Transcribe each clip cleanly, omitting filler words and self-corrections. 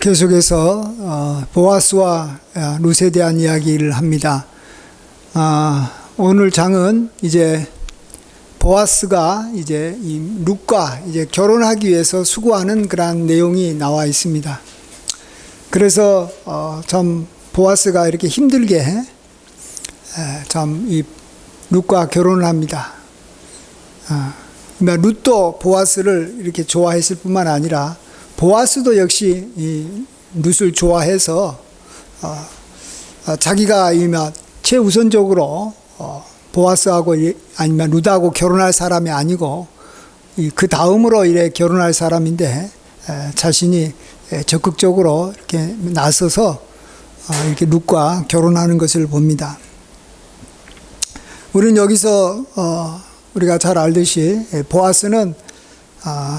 계속해서 보아스와 룻에 대한 이야기를 합니다. 오늘 장은 이제 보아스가 이제 이 룻과 이제 결혼하기 위해서 수고하는 그러한 내용이 나와 있습니다. 그래서 참 보아스가 이렇게 힘들게 참 이 룻과 결혼을 합니다. 룻도 보아스를 이렇게 좋아했을 뿐만 아니라 보아스도 역시 이 룻을 좋아해서 자기가 최우선적으로 보아스하고 아니면 룻하고 결혼할 사람이 아니고 그 다음으로 이래 결혼할 사람인데 자신이 적극적으로 이렇게 나서서 이렇게 룻과 결혼하는 것을 봅니다. 우리는 여기서 우리가 잘 알듯이 보아스는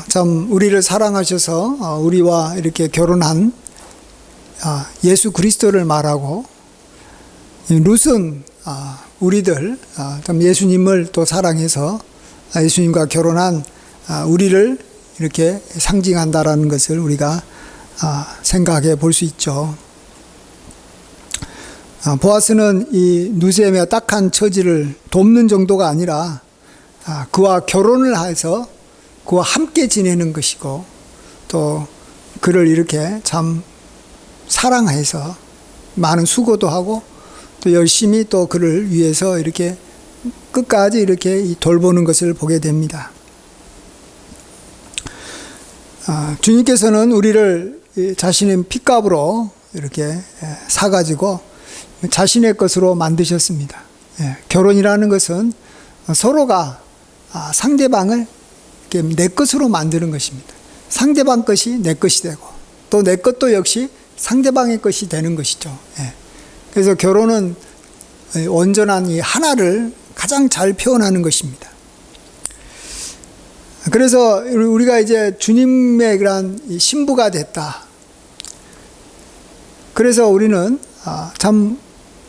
참 우리를 사랑하셔서 우리와 이렇게 결혼한 예수 그리스도를 말하고, 룻은 우리들 참 예수님을 또 사랑해서 예수님과 결혼한 우리를 이렇게 상징한다라는 것을 우리가 생각해 볼 수 있죠. 보아스는 이 룻의 딱한 처지를 돕는 정도가 아니라 그와 결혼을 해서 그와 함께 지내는 것이고, 또 그를 이렇게 참 사랑해서 많은 수고도 하고 또 열심히 또 그를 위해서 이렇게 끝까지 이렇게 돌보는 것을 보게 됩니다. 주님께서는 우리를 자신의 핏값으로 이렇게 사가지고 자신의 것으로 만드셨습니다. 결혼이라는 것은 서로가 상대방을 내 것으로 만드는 것입니다. 상대방 것이 내 것이 되고 또 내 것도 역시 상대방의 것이 되는 것이죠. 그래서 결혼은 온전한 이 하나를 가장 잘 표현하는 것입니다. 그래서 우리가 이제 주님의 그런 신부가 됐다. 그래서 우리는 참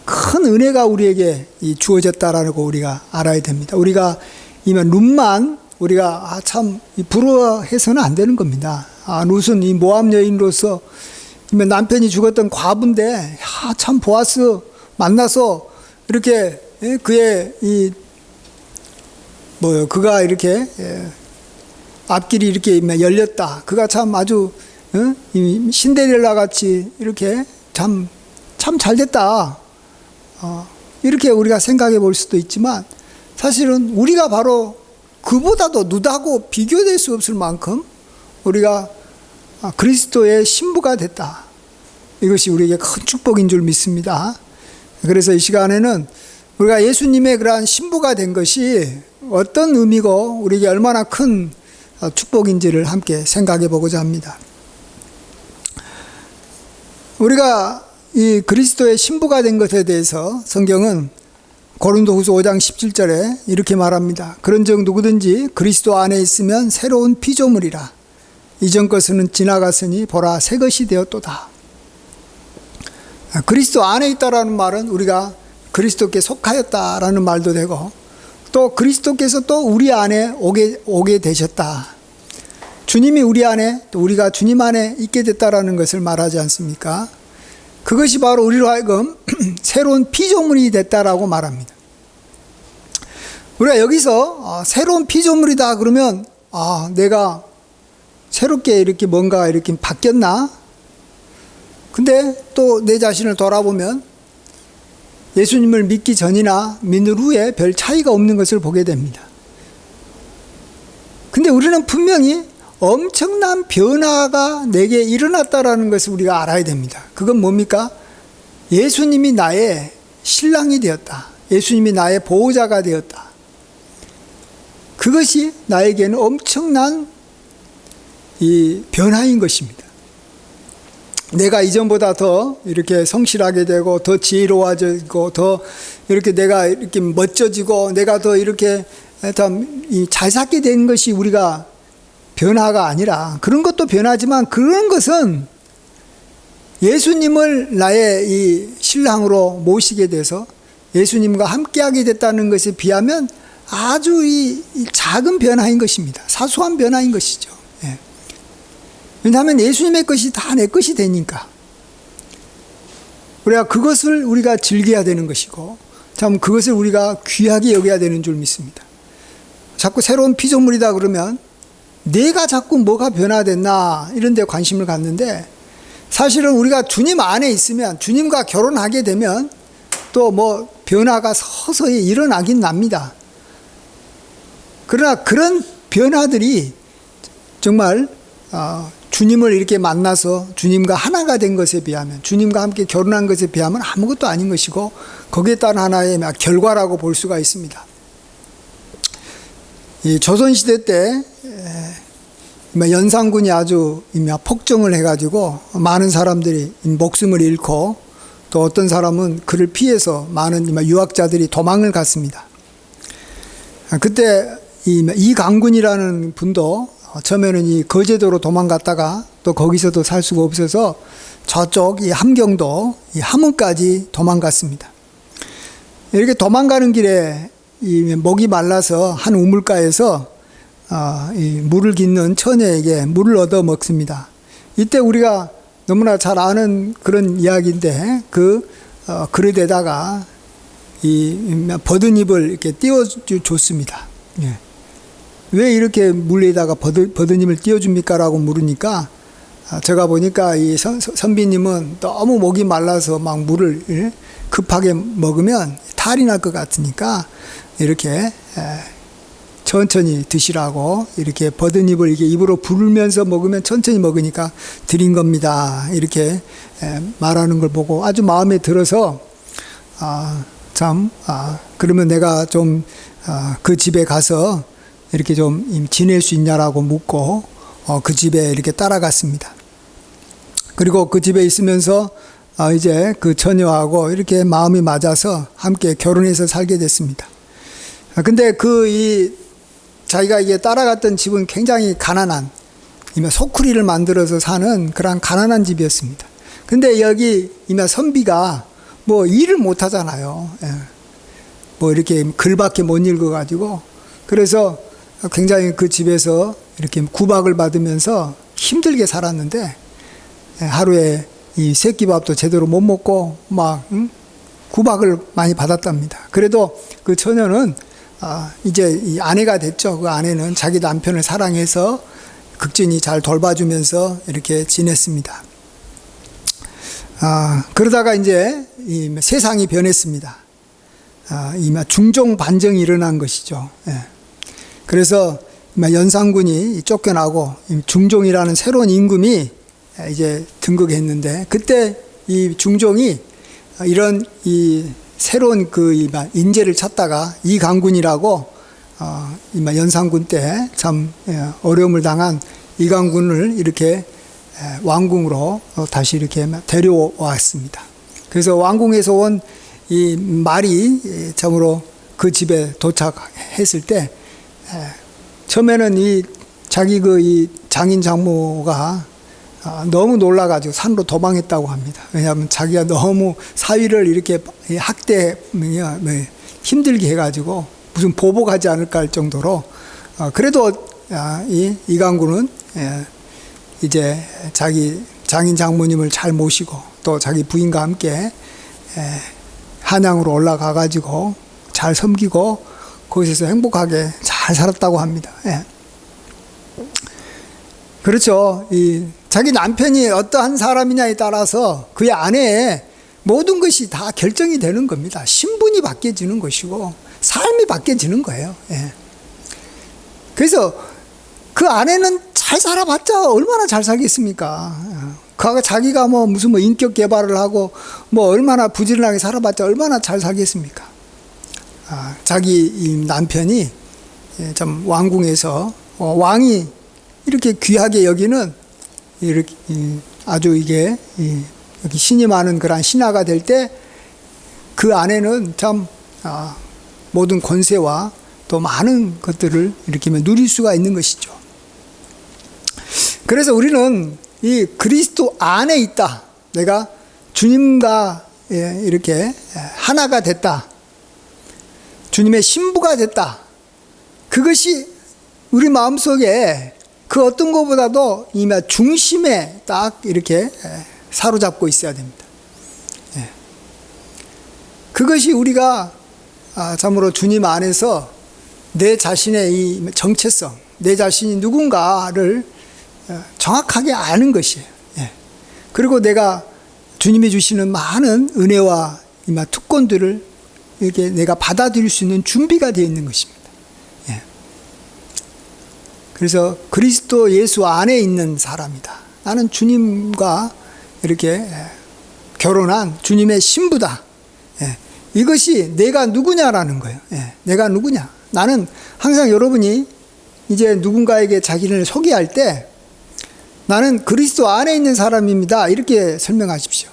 큰 은혜가 우리에게 주어졌다라고 우리가 알아야 됩니다. 우리가 이만 룻만 우리가 참 부러워해서는 안 되는 겁니다. 룻은 이 모압 여인으로서 남편이 죽었던 과부인데 참 보아스 만나서 이렇게 그의 그가 이렇게 앞길이 이렇게 열렸다. 그가 참 아주 신데렐라 같이 이렇게 참 잘 됐다. 이렇게 우리가 생각해 볼 수도 있지만 사실은 우리가 바로 그보다도 룻하고 비교될 수 없을 만큼 우리가 그리스도의 신부가 됐다. 이것이 우리에게 큰 축복인 줄 믿습니다. 그래서 이 시간에는 우리가 예수님의 그러한 신부가 된 것이 어떤 의미고 우리에게 얼마나 큰 축복인지를 함께 생각해 보고자 합니다. 우리가 이 그리스도의 신부가 된 것에 대해서 성경은 고린도후서 5장 17절에 이렇게 말합니다. 그런즉 누구든지 그리스도 안에 있으면 새로운 피조물이라. 이전 것은 지나갔으니 보라 새 것이 되었도다. 그리스도 안에 있다라는 말은 우리가 그리스도께 속하였다라는 말도 되고, 또 그리스도께서 또 우리 안에 오게 되셨다. 주님이 우리 안에, 또 우리가 주님 안에 있게 됐다라는 것을 말하지 않습니까? 그것이 바로 우리로 하여금 새로운 피조물이 됐다라고 말합니다. 우리가 여기서 새로운 피조물이다 그러면 내가 새롭게 이렇게 뭔가 이렇게 바뀌었나? 근데 또 내 자신을 돌아보면 예수님을 믿기 전이나 믿는 후에 별 차이가 없는 것을 보게 됩니다. 근데 우리는 분명히 엄청난 변화가 내게 일어났다라는 것을 우리가 알아야 됩니다. 그건 뭡니까? 예수님이 나의 신랑이 되었다. 예수님이 나의 보호자가 되었다. 그것이 나에게는 엄청난 이 변화인 것입니다. 내가 이전보다 더 이렇게 성실하게 되고 더 지혜로워지고 더 이렇게 내가 이렇게 멋져지고 내가 더 이렇게 참 잘 살게 된 것이 우리가 변화가 아니라, 그런 것도 변하지만 그런 것은 예수님을 나의 이 신랑으로 모시게 돼서 예수님과 함께하게 됐다는 것에 비하면 아주 이 작은 변화인 것입니다. 사소한 변화인 것이죠. 왜냐하면 예수님의 것이 다 내 것이 되니까. 우리가 그것을 우리가 즐겨야 되는 것이고, 참 그것을 우리가 귀하게 여겨야 되는 줄 믿습니다. 자꾸 새로운 피조물이다 그러면 내가 자꾸 뭐가 변화됐나 이런 데 관심을 갖는데, 사실은 우리가 주님 안에 있으면, 주님과 결혼하게 되면 또 뭐 변화가 서서히 일어나긴 납니다. 그러나 그런 변화들이 정말 주님을 이렇게 만나서 주님과 하나가 된 것에 비하면, 주님과 함께 결혼한 것에 비하면 아무것도 아닌 것이고, 거기에 따른 하나의 결과라고 볼 수가 있습니다. 이 조선시대 때 연산군이 아주 폭정을 해가지고 많은 사람들이 목숨을 잃고, 또 어떤 사람은 그를 피해서 많은 유학자들이 도망을 갔습니다. 그때 이강군이라는 분도 처음에는 이 거제도로 도망갔다가 또 거기서도 살 수가 없어서 저쪽 이 함경도 이 함흥까지 도망갔습니다. 이렇게 도망가는 길에 이 목이 말라서 한 우물가에서 이 물을 깃는 처녀에게 물을 얻어 먹습니다. 이때 우리가 너무나 잘 아는 그런 이야기인데, 그 그릇에다가 이 버든 잎을 이렇게 띄워줬습니다. 예. 왜 이렇게 물에다가 버든 잎을 띄워줍니까? 라고 물으니까, 제가 보니까 이 선비님은 너무 목이 말라서 막 물을 급하게 먹으면 탈이 날 것 같으니까 이렇게 천천히 드시라고, 이렇게 버든 잎을 이렇게 입으로 불면서 먹으면 천천히 먹으니까 드린 겁니다. 이렇게 말하는 걸 보고 아주 마음에 들어서, 그러면 내가 좀 그 집에 가서 이렇게 좀 지낼 수 있냐라고 묻고 그 집에 이렇게 따라갔습니다. 그리고 그 집에 있으면서 이제 그 처녀하고 이렇게 마음이 맞아서 함께 결혼해서 살게 됐습니다. 근데 자기가 이게 따라갔던 집은 굉장히 가난한, 소쿠리를 만들어서 사는 그런 가난한 집이었습니다. 근데 여기 선비가 뭐 일을 못 하잖아요. 뭐 이렇게 글밖에 못 읽어가지고, 그래서 굉장히 그 집에서 이렇게 구박을 받으면서 힘들게 살았는데, 하루에 이 새끼밥도 제대로 못 먹고 막 구박을 많이 받았답니다. 그래도 그 처녀는 이제 이 아내가 됐죠. 그 아내는 자기 남편을 사랑해서 극진히 잘 돌봐주면서 이렇게 지냈습니다. 그러다가 이제 이 세상이 변했습니다. 중종 반정이 일어난 것이죠. 예. 그래서 연산군이 쫓겨나고 중종이라는 새로운 임금이 이제 등극했는데, 그때 이 중종이 이런 이 새로운 그 인재를 찾다가 이강군이라고 연산군 때 참 어려움을 당한 이강군을 이렇게 왕궁으로 다시 이렇게 데려왔습니다. 그래서 왕궁에서 온 이 말이 참으로 그 집에 도착했을 때, 처음에는 이 자기 이 장인 장모가 너무 놀라가지고 산으로 도망했다고 합니다. 왜냐하면 자기가 너무 사위를 이렇게 학대, 힘들게 해가지고 무슨 보복하지 않을까 할 정도로, 그래도 이강군은 이제 자기 장인 장모님을 잘 모시고 또 자기 부인과 함께 한양으로 올라가가지고 잘 섬기고 거기서 행복하게 잘 살았다고 합니다. 그렇죠. 자기 남편이 어떠한 사람이냐에 따라서 그의 아내의 모든 것이 다 결정이 되는 겁니다. 신분이 바뀌어지는 것이고 삶이 바뀌어지는 거예요. 그래서 그 아내는 잘 살아봤자 얼마나 잘 살겠습니까? 자기가 무슨 인격 개발을 하고 얼마나 부지런하게 살아봤자 얼마나 잘 살겠습니까? 자기 이 남편이 참 왕궁에서 왕이 이렇게 귀하게 여기는 이렇게 아주 이게 여기 신이 많은 그런 신하가 될 때 그 아내는 참 모든 권세와 또 많은 것들을 이렇게 누릴 수가 있는 것이죠. 그래서 우리는 이 그리스도 안에 있다. 내가 주님과 이렇게 하나가 됐다. 주님의 신부가 됐다. 그것이 우리 마음속에 그 어떤 것보다도 이 중심에 딱 이렇게 사로잡고 있어야 됩니다. 그것이 우리가 참으로 주님 안에서 내 자신의 이 정체성, 내 자신이 누군가를 정확하게 아는 것이에요. 그리고 내가 주님이 주시는 많은 은혜와 특권들을 이렇게 내가 받아들일 수 있는 준비가 되어 있는 것입니다. 그래서 그리스도 예수 안에 있는 사람이다. 나는 주님과 이렇게 결혼한 주님의 신부다. 이것이 내가 누구냐라는 거예요. 내가 누구냐. 나는 항상 여러분이 이제 누군가에게 자기를 소개할 때 나는 그리스도 안에 있는 사람입니다. 이렇게 설명하십시오.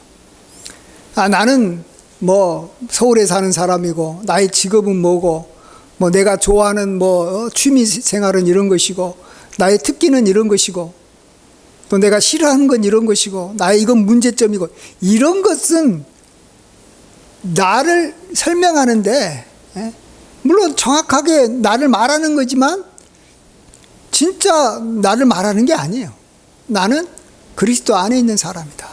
나는 뭐 서울에 사는 사람이고 나의 직업은 뭐고 뭐 내가 좋아하는 뭐 취미 생활은 이런 것이고 나의 특기는 이런 것이고 또 내가 싫어하는 건 이런 것이고 나의 이건 문제점이고 이런 것은 나를 설명하는데 물론 정확하게 나를 말하는 거지만 진짜 나를 말하는 게 아니에요. 나는 그리스도 안에 있는 사람이다.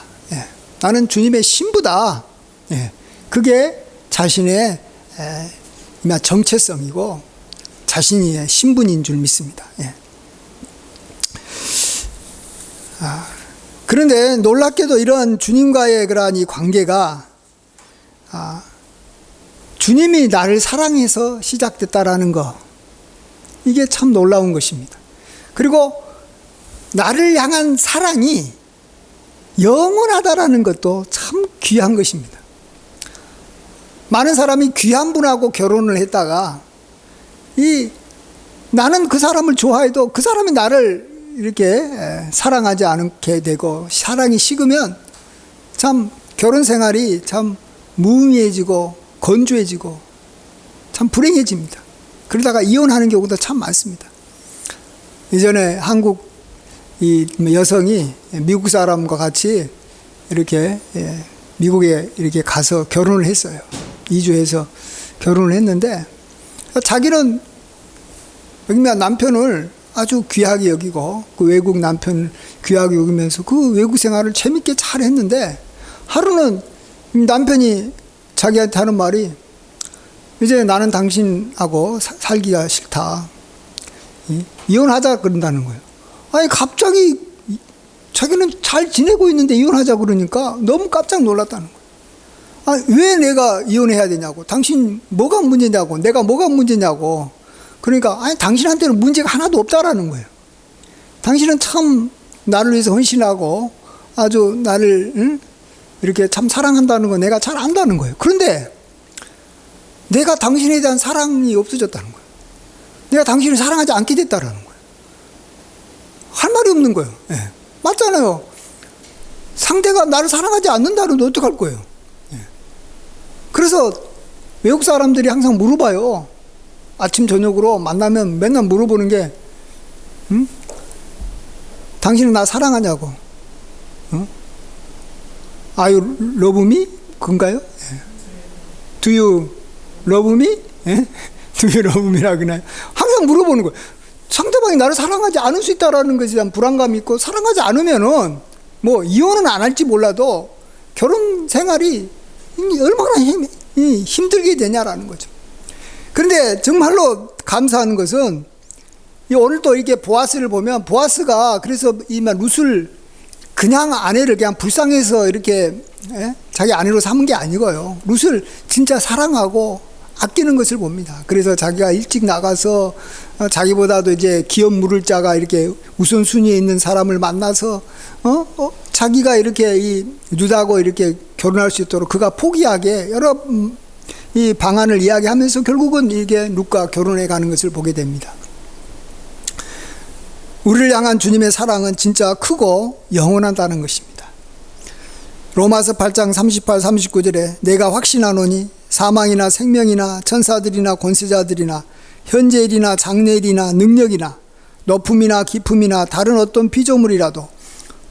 나는 주님의 신부다. 그게 자신의 정체성이고 자신의 신분인 줄 믿습니다. 그런데 놀랍게도 이런 주님과의 그러한 이 관계가 주님이 나를 사랑해서 시작됐다라는 거, 이게 참 놀라운 것입니다. 그리고 나를 향한 사랑이 영원하다라는 것도 참 귀한 것입니다. 많은 사람이 귀한 분하고 결혼을 했다가 나는 그 사람을 좋아해도 그 사람이 나를 이렇게 사랑하지 않게 되고 사랑이 식으면 참 결혼 생활이 참 무의미해지고 건조해지고 참 불행해집니다. 그러다가 이혼하는 경우도 참 많습니다. 이전에 한국 이 여성이 미국 사람과 같이 이렇게 미국에 이렇게 가서 결혼을 했어요. 이주해서 결혼을 했는데 자기는 남편을 아주 귀하게 여기고 그 외국 남편을 귀하게 여기면서 그 외국 생활을 재밌게 잘 했는데 하루는 남편이 자기한테 하는 말이 이제 나는 당신하고 살기가 싫다. 이혼하자 그런다는 거예요. 아니 갑자기 자기는 잘 지내고 있는데 이혼하자 그러니까 너무 깜짝 놀랐다는 거예요. 왜 내가 이혼해야 되냐고. 당신 뭐가 문제냐고. 내가 뭐가 문제냐고. 그러니까 당신한테는 문제가 하나도 없다라는 거예요. 당신은 참 나를 위해서 헌신하고 아주 나를 이렇게 참 사랑한다는 거 내가 잘 안다는 거예요. 그런데 내가 당신에 대한 사랑이 없어졌다는 거예요. 내가 당신을 사랑하지 않게 됐다라는 거예요. 할 말이 없는 거예요. 맞잖아요. 상대가 나를 사랑하지 않는다는데 어떡할 거예요. 그래서 외국 사람들이 항상 물어봐요. 아침 저녁으로 만나면 맨날 물어보는 게 당신은 나 사랑하냐고. Are you love me? 그건가요? Do you love me? Do you love me라 그나요? 항상 물어보는 거예요. 상대방이 나를 사랑하지 않을 수 있다라는 것에 대한 불안감이 있고 사랑하지 않으면은 뭐 이혼은 안 할지 몰라도 결혼 생활이 얼마나 힘들게 되냐라는 거죠. 그런데 정말로 감사한 것은 오늘 또 이렇게 보아스를 보면 보아스가 그래서 이 룻을 그냥 아내를 그냥 불쌍해서 이렇게 자기 아내로 삼은 게 아니고요. 룻을 진짜 사랑하고 아끼는 것을 봅니다. 그래서 자기가 일찍 나가서 자기보다도 이제 기업 물을 자가 이렇게 우선순위에 있는 사람을 만나서 자기가 이렇게 이 룻하고 이렇게 결혼할 수 있도록 그가 포기하게 여러 이 방안을 이야기하면서 결국은 이게 룻과 결혼해 가는 것을 보게 됩니다. 우리를 향한 주님의 사랑은 진짜 크고 영원하다는 것입니다. 로마서 8장 38, 39절에 내가 확신하노니 사망이나 생명이나 천사들이나 권세자들이나 현재일이나 장래일이나 능력이나 높음이나 깊음이나 다른 어떤 피조물이라도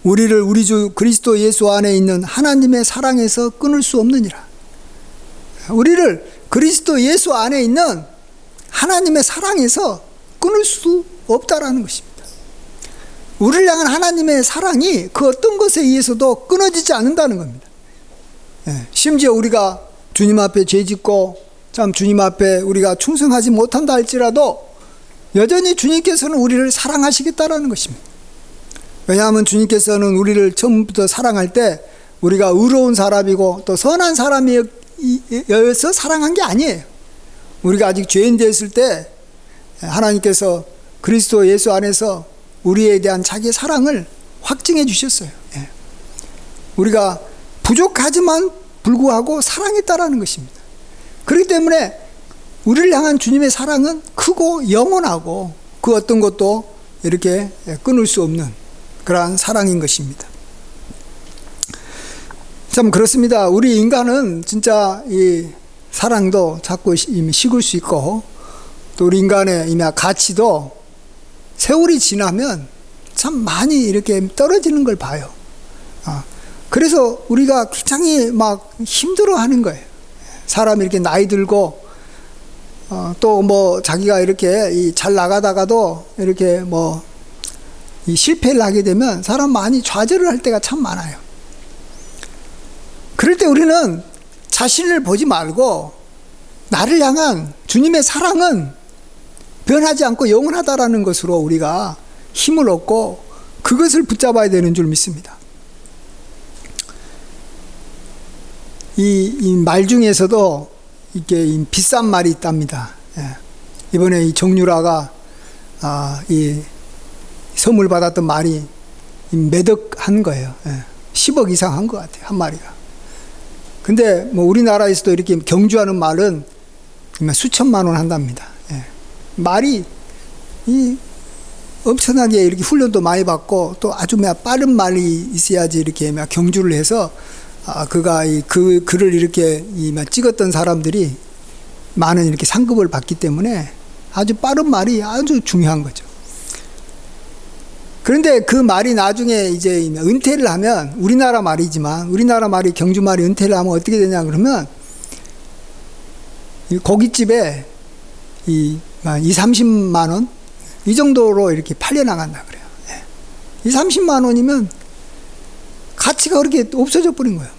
우리를 우리 주 그리스도 예수 안에 있는 하나님의 사랑에서 끊을 수 없느니라. 우리를 그리스도 예수 안에 있는 하나님의 사랑에서 끊을 수 없다라는 것입니다. 우리를 향한 하나님의 사랑이 그 어떤 것에 의해서도 끊어지지 않는다는 겁니다. 심지어 우리가 주님 앞에 죄짓고 참 주님 앞에 우리가 충성하지 못한다 할지라도 여전히 주님께서는 우리를 사랑하시겠다라는 것입니다. 왜냐하면 주님께서는 우리를 처음부터 사랑할 때 우리가 의로운 사람이고 또 선한 사람이어서 사랑한 게 아니에요. 우리가 아직 죄인 되었을 때 하나님께서 그리스도 예수 안에서 우리에 대한 자기의 사랑을 확증해 주셨어요. 우리가 부족하지만 불구하고 사랑했다라는 것입니다. 그렇기 때문에 우리를 향한 주님의 사랑은 크고 영원하고 그 어떤 것도 이렇게 끊을 수 없는 그러한 사랑인 것입니다. 참 그렇습니다. 우리 인간은 진짜 이 사랑도 자꾸 식을 수 있고 또 우리 인간의 가치도 세월이 지나면 참 많이 이렇게 떨어지는 걸 봐요. 그래서 우리가 굉장히 막 힘들어 하는 거예요. 사람이 이렇게 나이 들고 또 뭐 자기가 이렇게 잘 나가다가도 이렇게 뭐 이 실패를 하게 되면 사람 많이 좌절을 할 때가 참 많아요. 그럴 때 우리는 자신을 보지 말고 나를 향한 주님의 사랑은 변하지 않고 영원하다라는 것으로 우리가 힘을 얻고 그것을 붙잡아야 되는 줄 믿습니다. 이 말 중에서도 이게 비싼 말이 있답니다. 이번에 이 정유라가 이 선물 받았던 말이 매덕한 거예요. 10억 이상 한 것 같아요, 한 마리가. 근데 뭐 우리나라에서도 이렇게 경주하는 말은 수천만 원 한답니다. 말이 엄청나게 이렇게 훈련도 많이 받고 또 아주 빠른 말이 있어야지 이렇게 경주를 해서 그가 그 글을 이렇게 찍었던 사람들이 많은 이렇게 상급을 받기 때문에 아주 빠른 말이 아주 중요한 거죠. 그런데 그 말이 나중에 이제 은퇴를 하면 우리나라 말이지만 우리나라 말이 경주 말이 은퇴를 하면 어떻게 되냐 그러면 고깃집에 30만 원 이 정도로 이렇게 팔려나간다 그래요. 30만 원이면 가치가 그렇게 없어져 버린 거예요.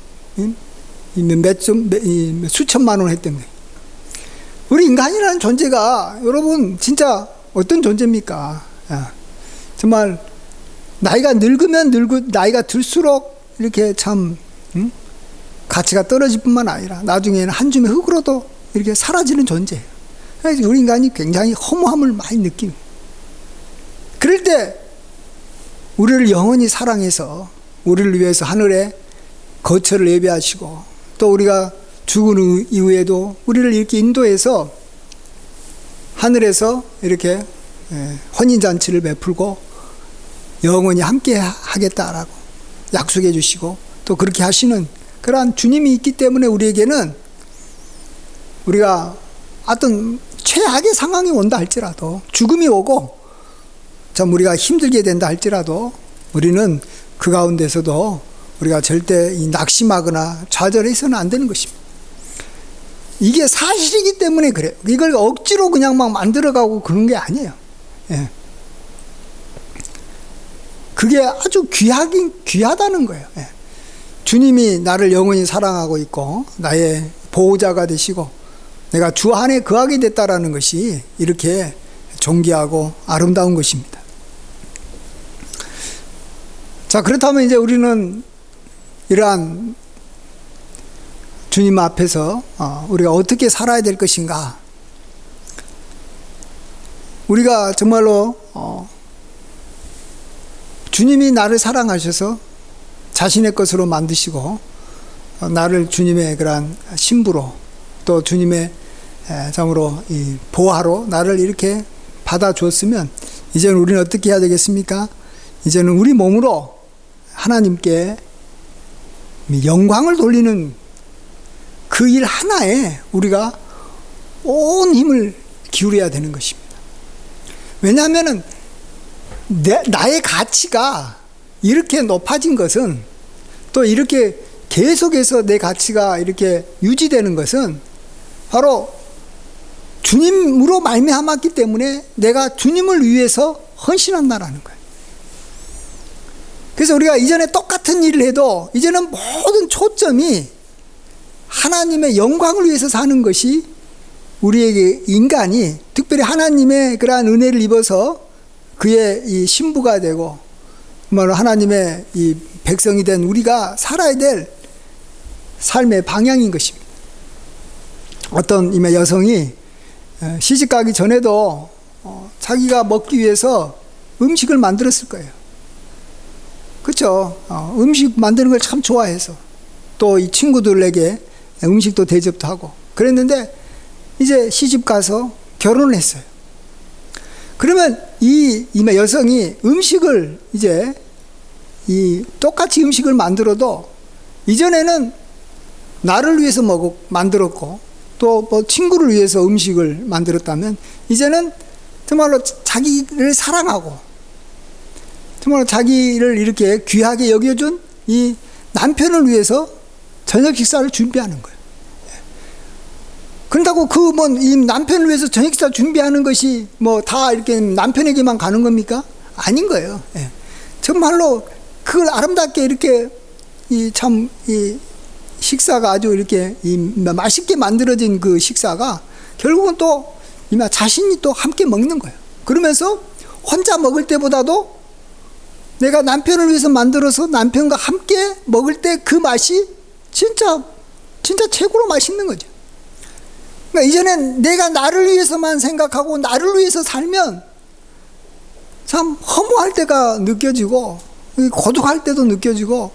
수천만 원 했던 거예요. 우리 인간이라는 존재가 여러분 진짜 어떤 존재입니까? 정말 나이가 늙으면 나이가 들수록 이렇게 참 가치가 떨어질 뿐만 아니라 나중에는 한 줌의 흙으로도 이렇게 사라지는 존재예요. 그래서 우리 인간이 굉장히 허무함을 많이 느낍니다. 그럴 때 우리를 영원히 사랑해서 우리를 위해서 하늘에 거처를 예비하시고 또 우리가 죽은 이후에도 우리를 이렇게 인도해서 하늘에서 이렇게 혼인잔치를 베풀고 영원히 함께 하겠다라고 약속해 주시고 또 그렇게 하시는 그러한 주님이 있기 때문에 우리에게는 우리가 어떤 최악의 상황이 온다 할지라도 죽음이 오고 참 우리가 힘들게 된다 할지라도 우리는 그 가운데서도 우리가 절대 낙심하거나 좌절해서는 안 되는 것입니다. 이게 사실이기 때문에 그래요. 이걸 억지로 그냥 막 만들어가고 그런 게 아니에요. 그게 아주 귀하다는 거예요. 주님이 나를 영원히 사랑하고 있고 나의 보호자가 되시고 내가 주 안에 거하게 됐다라는 것이 이렇게 존귀하고 아름다운 것입니다. 자, 그렇다면 이제 우리는 이러한 주님 앞에서 우리가 어떻게 살아야 될 것인가? 우리가 정말로 주님이 나를 사랑하셔서 자신의 것으로 만드시고 나를 주님의 그러한 신부로 또 주님의 참으로 이 보화로 나를 이렇게 받아주었으면 이제는 우리는 어떻게 해야 되겠습니까? 이제는 우리 몸으로 하나님께 영광을 돌리는 그 일 하나에 우리가 온 힘을 기울여야 되는 것입니다. 왜냐하면 나의 가치가 이렇게 높아진 것은 또 이렇게 계속해서 내 가치가 이렇게 유지되는 것은 바로 주님으로 말미암았기 때문에 내가 주님을 위해서 헌신한다라는 거예요. 그래서 우리가 이전에 똑같은 일을 해도 이제는 모든 초점이 하나님의 영광을 위해서 사는 것이 우리에게 인간이 특별히 하나님의 그러한 은혜를 입어서 그의 이 신부가 되고 하나님의 이 백성이 된 우리가 살아야 될 삶의 방향인 것입니다. 어떤 여성이 시집가기 전에도 자기가 먹기 위해서 음식을 만들었을 거예요. 그렇죠? 음식 만드는 걸 참 좋아해서 또 이 친구들에게 음식도 대접도 하고 그랬는데 이제 시집 가서 결혼을 했어요. 그러면 이 여성이 음식을 이제 똑같이 음식을 만들어도 이전에는 나를 위해서 만들었고 또 뭐 친구를 위해서 음식을 만들었다면 이제는 정말로 자기를 사랑하고 정말 자기를 이렇게 귀하게 여겨준 이 남편을 위해서 저녁 식사를 준비하는 거예요. 그런다고 이 남편을 위해서 저녁 식사 준비하는 것이 다 이렇게 남편에게만 가는 겁니까? 아닌 거예요. 정말로 그걸 아름답게 이렇게 이 식사가 아주 이렇게 맛있게 만들어진 그 식사가 결국은 또 자신이 또 함께 먹는 거예요. 그러면서 혼자 먹을 때보다도 내가 남편을 위해서 만들어서 남편과 함께 먹을 때 그 맛이 진짜 최고로 맛있는 거죠. 그러니까 이전엔 내가 나를 위해서만 생각하고 나를 위해서 살면 참 허무할 때가 느껴지고 고독할 때도 느껴지고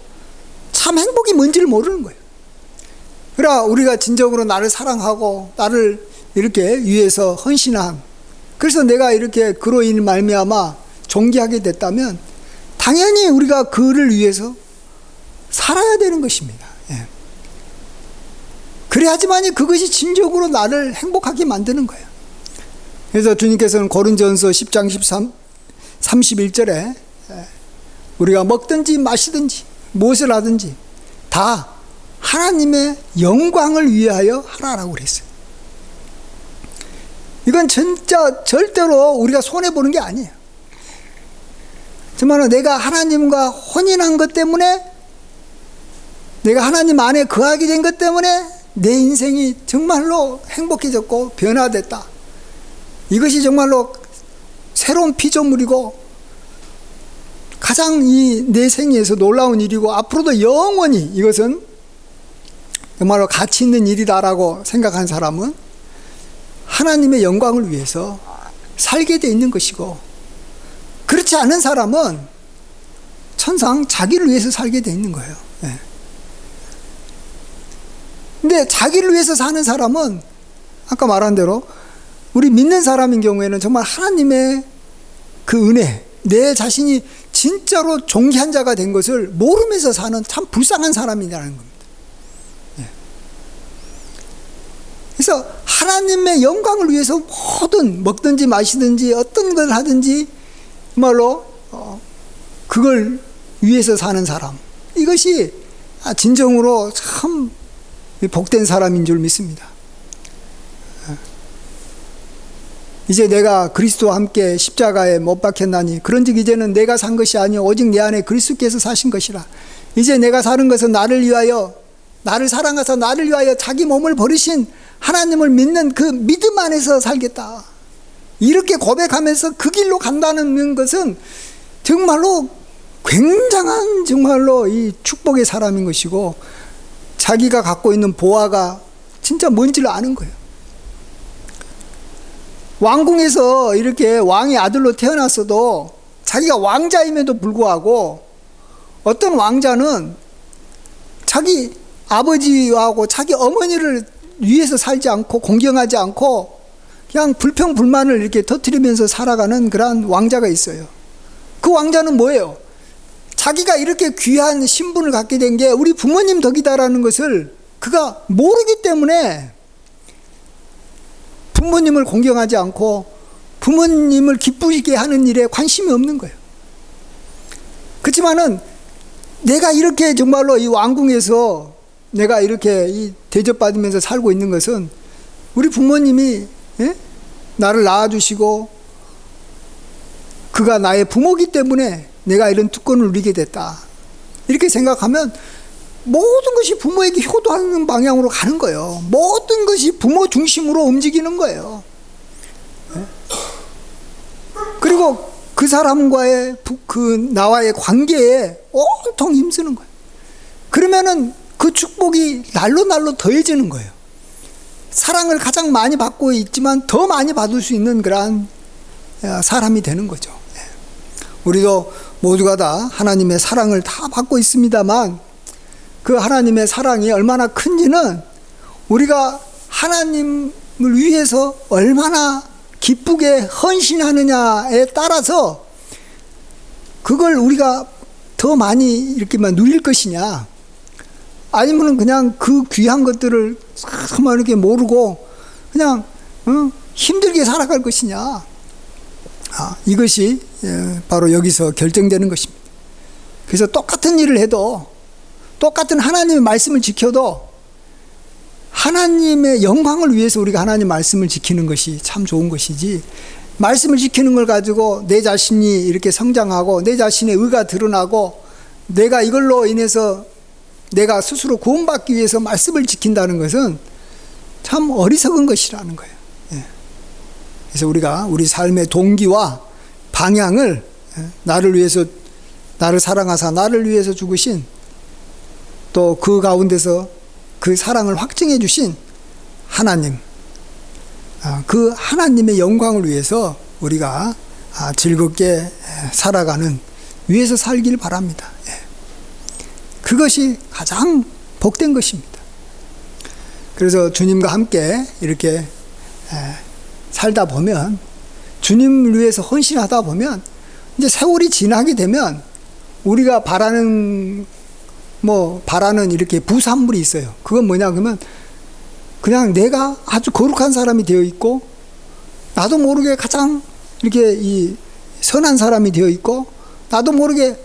참 행복이 뭔지를 모르는 거예요. 그러나 우리가 진정으로 나를 사랑하고 나를 이렇게 위해서 헌신한, 그래서 내가 이렇게 그로 인해 말미암아 존귀하게 됐다면 당연히 우리가 그를 위해서 살아야 되는 것입니다. 그래야지만이 그것이 진정으로 나를 행복하게 만드는 거예요. 그래서 주님께서는 고린전서 10장 31절에 우리가 먹든지 마시든지 무엇을 하든지 다 하나님의 영광을 위하여 하라라고 그랬어요. 이건 진짜 절대로 우리가 손해보는 게 아니에요. 정말로 내가 하나님과 혼인한 것 때문에, 내가 하나님 안에 거하게 된 것 때문에 내 인생이 정말로 행복해졌고 변화됐다. 이것이 정말로 새로운 피조물이고 가장 내 생애에서 놀라운 일이고 앞으로도 영원히 이것은 정말로 가치 있는 일이다라고 생각한 사람은 하나님의 영광을 위해서 살게 돼 있는 것이고, 그렇지 않은 사람은 천상 자기를 위해서 살게 돼 있는 거예요. 근데 자기를 위해서 사는 사람은 아까 말한 대로 우리 믿는 사람인 경우에는 정말 하나님의 그 은혜, 내 자신이 진짜로 존귀한 자가 된 것을 모르면서 사는 참 불쌍한 사람이라는 겁니다. 그래서 하나님의 영광을 위해서 뭐든 먹든지 마시든지 어떤 걸 하든지 정말로 그걸 위해서 사는 사람, 이것이 진정으로 참 복된 사람인 줄 믿습니다. 이제 내가 그리스도와 함께 십자가에 못 박혔나니 그런즉 이제는 내가 산 것이 아니요 오직 내 안에 그리스도께서 사신 것이라. 이제 내가 사는 것은 나를 위하여, 나를 사랑하사 나를 위하여 자기 몸을 버리신 하나님을 믿는 그 믿음 안에서 살겠다. 이렇게 고백하면서 그 길로 간다는 것은 정말로 굉장한 정말로 이 축복의 사람인 것이고, 자기가 갖고 있는 보화가 진짜 뭔지를 아는 거예요. 왕궁에서 이렇게 왕의 아들로 태어났어도 자기가 왕자임에도 불구하고 어떤 왕자는 자기 아버지하고 자기 어머니를 위해서 살지 않고 공경하지 않고 그냥 불평불만을 이렇게 터뜨리면서 살아가는 그러한 왕자가 있어요. 그 왕자는 뭐예요? 자기가 이렇게 귀한 신분을 갖게 된 게 우리 부모님 덕이다라는 것을 그가 모르기 때문에 부모님을 공경하지 않고 부모님을 기쁘게 하는 일에 관심이 없는 거예요. 그렇지만은 내가 이렇게 정말로 이 왕궁에서 내가 이렇게 대접받으면서 살고 있는 것은 우리 부모님이 나를 낳아주시고 그가 나의 부모기 때문에 내가 이런 특권을 누리게 됐다. 이렇게 생각하면 모든 것이 부모에게 효도하는 방향으로 가는 거예요. 모든 것이 부모 중심으로 움직이는 거예요. 그리고 그 사람과의 나와의 관계에 온통 힘쓰는 거예요. 그러면은 그 축복이 날로 날로 더해지는 거예요. 사랑을 가장 많이 받고 있지만 더 많이 받을 수 있는 그러한 사람이 되는 거죠. 우리도 모두가 다 하나님의 사랑을 다 받고 있습니다만 그 하나님의 사랑이 얼마나 큰지는 우리가 하나님을 위해서 얼마나 기쁘게 헌신하느냐에 따라서 그걸 우리가 더 많이 이렇게만 누릴 것이냐, 아니면 그냥 그 귀한 것들을 막 이렇게 모르고 그냥 힘들게 살아갈 것이냐. 이것이 바로 여기서 결정되는 것입니다. 그래서 똑같은 일을 해도, 똑같은 하나님의 말씀을 지켜도 하나님의 영광을 위해서 우리가 하나님 말씀을 지키는 것이 참 좋은 것이지, 말씀을 지키는 걸 가지고 내 자신이 이렇게 성장하고 내 자신의 의가 드러나고 내가 이걸로 인해서 내가 스스로 구원받기 위해서 말씀을 지킨다는 것은 참 어리석은 것이라는 거예요. 그래서 우리가 우리 삶의 동기와 방향을 나를 위해서, 나를 사랑하사 나를 위해서 죽으신, 또 그 가운데서 그 사랑을 확증해 주신 하나님, 그 하나님의 영광을 위해서 우리가 즐겁게 살아가는, 위해서 살길 바랍니다. 그것이 가장 복된 것입니다. 그래서 주님과 함께 이렇게 살다 보면, 주님을 위해서 헌신하다 보면 이제 세월이 지나게 되면 우리가 바라는 이렇게 부산물이 있어요. 그건 뭐냐 그러면 그냥 내가 아주 거룩한 사람이 되어 있고, 나도 모르게 가장 이렇게 이 선한 사람이 되어 있고, 나도 모르게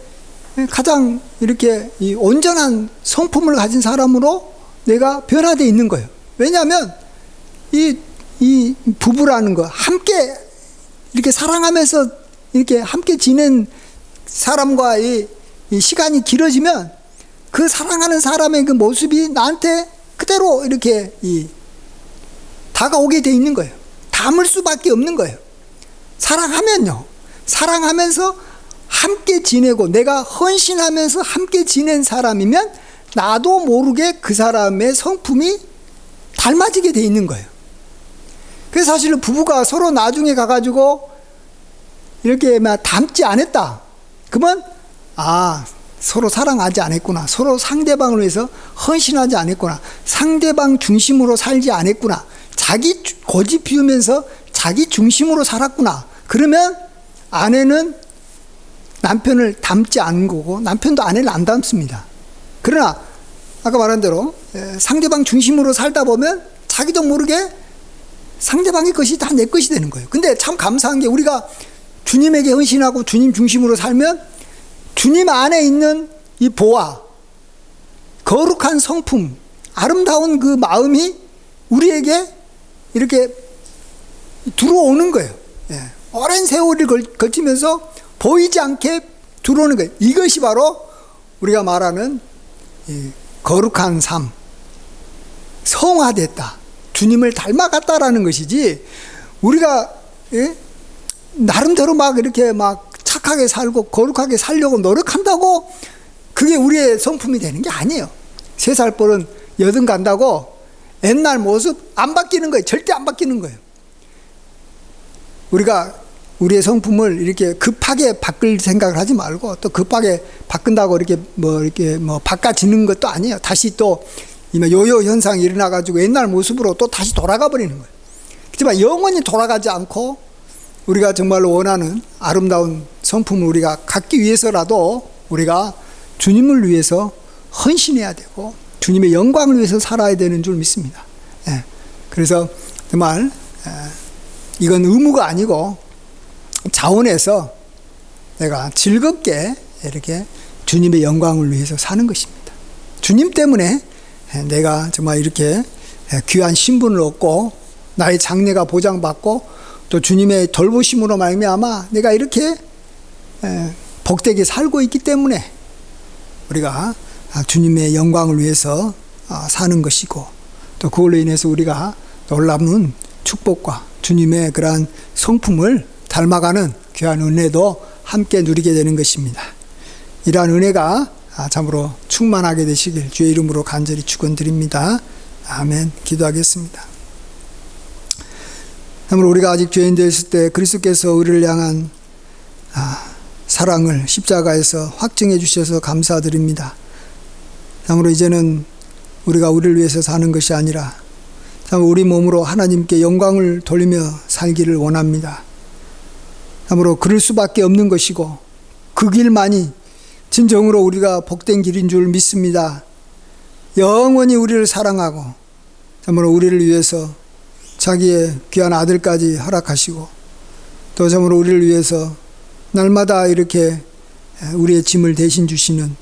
가장 이렇게 이 온전한 성품을 가진 사람으로 내가 변화되어 있는 거예요. 왜냐하면 이 부부라는 거, 함께 이렇게 사랑하면서 이렇게 함께 지낸 사람과 이 시간이 길어지면 그 사랑하는 사람의 그 모습이 나한테 그대로 이렇게 다가오게 돼 있는 거예요. 닮을 수밖에 없는 거예요. 사랑하면요, 사랑하면서 함께 지내고 내가 헌신하면서 함께 지낸 사람이면 나도 모르게 그 사람의 성품이 닮아지게 돼 있는 거예요. 그래서 사실은 부부가 서로 나중에 가가지고 이렇게 막 닮지 않았다 그러면 서로 사랑하지 않았구나, 서로 상대방을 위해서 헌신하지 않았구나, 상대방 중심으로 살지 않았구나, 자기 고집 피우면서 자기 중심으로 살았구나. 그러면 아내는 남편을 닮지 않은 거고 남편도 아내를 안 닮습니다. 그러나 아까 말한 대로 상대방 중심으로 살다 보면 자기도 모르게 상대방의 것이 다 내 것이 되는 거예요. 근데 참 감사한 게, 우리가 주님에게 헌신하고 주님 중심으로 살면 주님 안에 있는 이 보아, 거룩한 성품, 아름다운 그 마음이 우리에게 이렇게 들어오는 거예요. 오랜 세월을 거치면서 보이지 않게 들어오는 거예요. 이것이 바로 우리가 말하는 거룩한 삶, 성화됐다, 주님을 닮아갔다라는 것이지, 우리가 나름대로 막 이렇게 막 착하게 살고 거룩하게 살려고 노력한다고 그게 우리의 성품이 되는 게 아니에요. 3살 뻘은 여든 간다고 옛날 모습 안 바뀌는 거예요. 절대 안 바뀌는 거예요. 우리가 우리의 성품을 이렇게 급하게 바꿀 생각을 하지 말고, 또 급하게 바꾼다고 이렇게 바꿔지는 것도 아니에요. 다시 또 요요 현상이 일어나가지고 옛날 모습으로 또 다시 돌아가 버리는 거예요. 그렇지만 영원히 돌아가지 않고 우리가 정말로 원하는 아름다운 성품을 우리가 갖기 위해서라도 우리가 주님을 위해서 헌신해야 되고 주님의 영광을 위해서 살아야 되는 줄 믿습니다. 그래서 정말 이건 의무가 아니고 자원해서 내가 즐겁게 이렇게 주님의 영광을 위해서 사는 것입니다. 주님 때문에 내가 정말 이렇게 귀한 신분을 얻고 나의 장래가 보장받고 또 주님의 돌보심으로 말미암아 내가 이렇게 복되게 살고 있기 때문에 우리가 주님의 영광을 위해서 사는 것이고, 또 그걸로 인해서 우리가 놀라운 축복과 주님의 그러한 성품을 닮아가는 귀한 은혜도 함께 누리게 되는 것입니다. 이러한 은혜가 참으로 충만하게 되시길 주의 이름으로 간절히 축원드립니다. 아멘. 기도하겠습니다. 참으로 우리가 아직 죄인 되었을 때 그리스도께서 우리를 향한 사랑을 십자가에서 확증해 주셔서 감사드립니다. 참으로 이제는 우리가 우리를 위해서 사는 것이 아니라 참 우리 몸으로 하나님께 영광을 돌리며 살기를 원합니다. 참으로 그럴 수밖에 없는 것이고 그 길만이 진정으로 우리가 복된 길인 줄 믿습니다. 영원히 우리를 사랑하고 참으로 우리를 위해서 자기의 귀한 아들까지 허락하시고, 또 참으로 우리를 위해서 날마다 이렇게 우리의 짐을 대신 주시는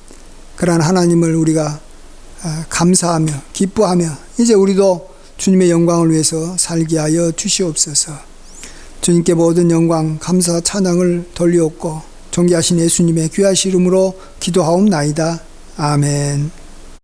그러한 하나님을 우리가 감사하며 기뻐하며 이제 우리도 주님의 영광을 위해서 살게 하여 주시옵소서. 주님께 모든 영광 감사 찬양을 돌리옵고 존귀하신 예수님의 귀하신 이름으로 기도하옵나이다. 아멘.